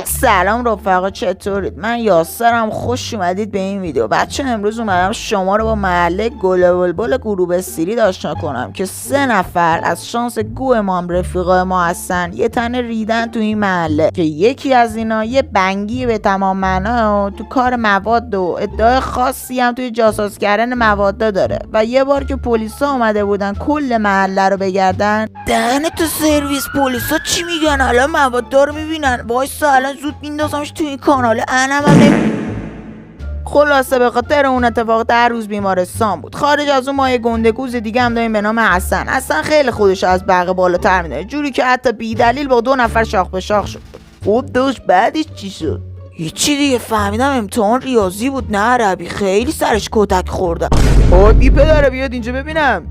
سلام رفقا، چطورید؟ من یاسرم، خوش اومدید به این ویدیو. بچه امروز اومدم شما رو با محله گل بلبل غروب سیرید آشنا کنم که 3 نفر از شانس گو ما هم رفیقای ما هستن یه تنه ریدن تو این محله که یکی از اینا یه بنگی به تمام معنا تو کار مواد و ادعای خاصی هم توی جاساز کردن مواد داره و یه بار که پلیسا اومده بودن کل محله رو بگردن، دهن تو سرویس پلیسا چی میگن؟ الان مواد رو میبینن، وایسا الان زود میندازمش تو این کانال خلاصه به خاطر اون اتفاق 10 روز بیمارستان بود. خارج از اون ما یه گندگوز دیگه هم داریم به نام حسن خیلی خودش از بقیه بالاتر میدونه، جوری که حتی بی دلیل با 2 نفر شاخ به شاخ شد. خب داشت بعدش چی شد؟ هیچی دیگه، فهمیدم امتحان ریاضی بود نه عربی، خیلی سرش کتک خوردم. بی پدره بیاد اینجا ببینم.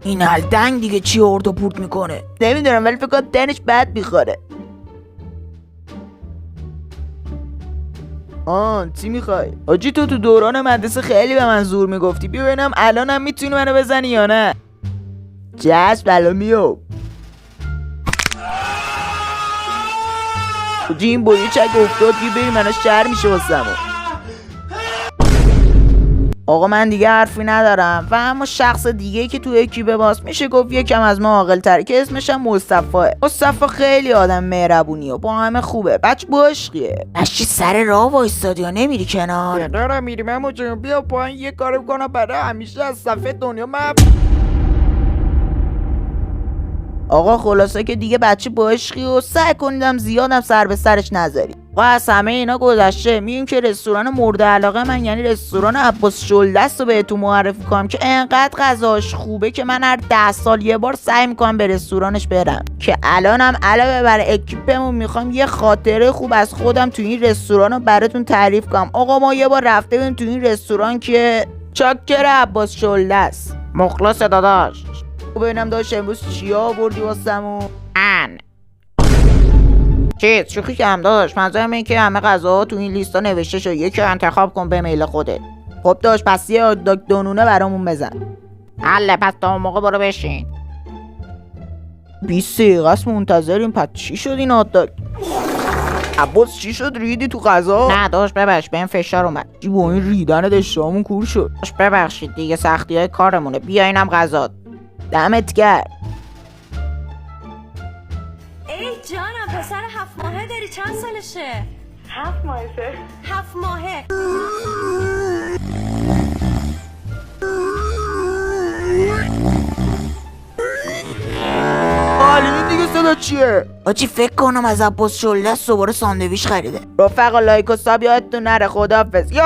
این الدنگ دیگه چی ارد و پورت میکنه نمیدونم، ولی فکر کنم دنش بد میخوره. چی میخوای؟ آجی تو دوران مدرسه خیلی به من زور میگفتی، بیا ببینم الانم میتونی منو بزنی یا نه. جشن الان میام. آجی این بویه چک افتاد، بیا بریم منو شهر میشه واسمون. آقا من دیگه حرفی ندارم و اما شخص دیگه که تو اکیپ باس میشه گفت یکم از ما عاقل تره که اسمش هم مصطفی خیلی آدم مهربونی و با همه خوبه، بچه باشقیه. بچه سر راه وایستادی یا نمیری کنار؟ دارم میریم اما جون، بیا پایین یه کاری بکنم برای همیشه از صفحه دنیا آقا خلاصه که دیگه بچه باشقی و سعی کنیدم زیادم سر به سرش نذاری. و از همه اینا گذشته میگیم که رستوران مورد علاقه من یعنی رستوران عباس شلدست رو بهتون معرفی کنم که انقدر غذاش خوبه که من هر 10 سال یه بار سعی میکنم به رستورانش برم، که الانم علاوه بر اکیپمون میخوام یه خاطره خوب از خودم تو این رستوران رو براتون تعریف کنم. آقا ما یه بار رفته بودیم تو این رستوران که چاکر عباس شلدست. مخلص داداش. ببینم داشت امروز چیا آوردی واسمون؟ چیز شوخی کردم داشت، منظورم این که همه غذاها تو این لیستا نوشته شده، یکی انتخاب کن به میل خودت. خب داشت پس یه هاتداگ دونونه برامون بزن. حله، پس تا اون موقع برو بشین. 20 دقیقه است منتظریم. پس چی شد این هاتداگ؟ عباس چی شد ریدی تو غذا؟ نه داشت ببخش، به این فشار اومد. چی با این ریدن دشتامون کور شد؟ داشت ببخشید دیگه، سختی های کارمونه. بیا اینم غذات. دمت گرم. ای جانم، پسر 7 ماهه داری؟ چند سالشه؟ 7 ماهشه. 7 ماهه. این دیگه صدا چیه؟ آجی فکر کنم از عباس شلدست دوباره ساندویچ خریده. رفقا لایک و ساب یادتون نره. خداحافظ. یا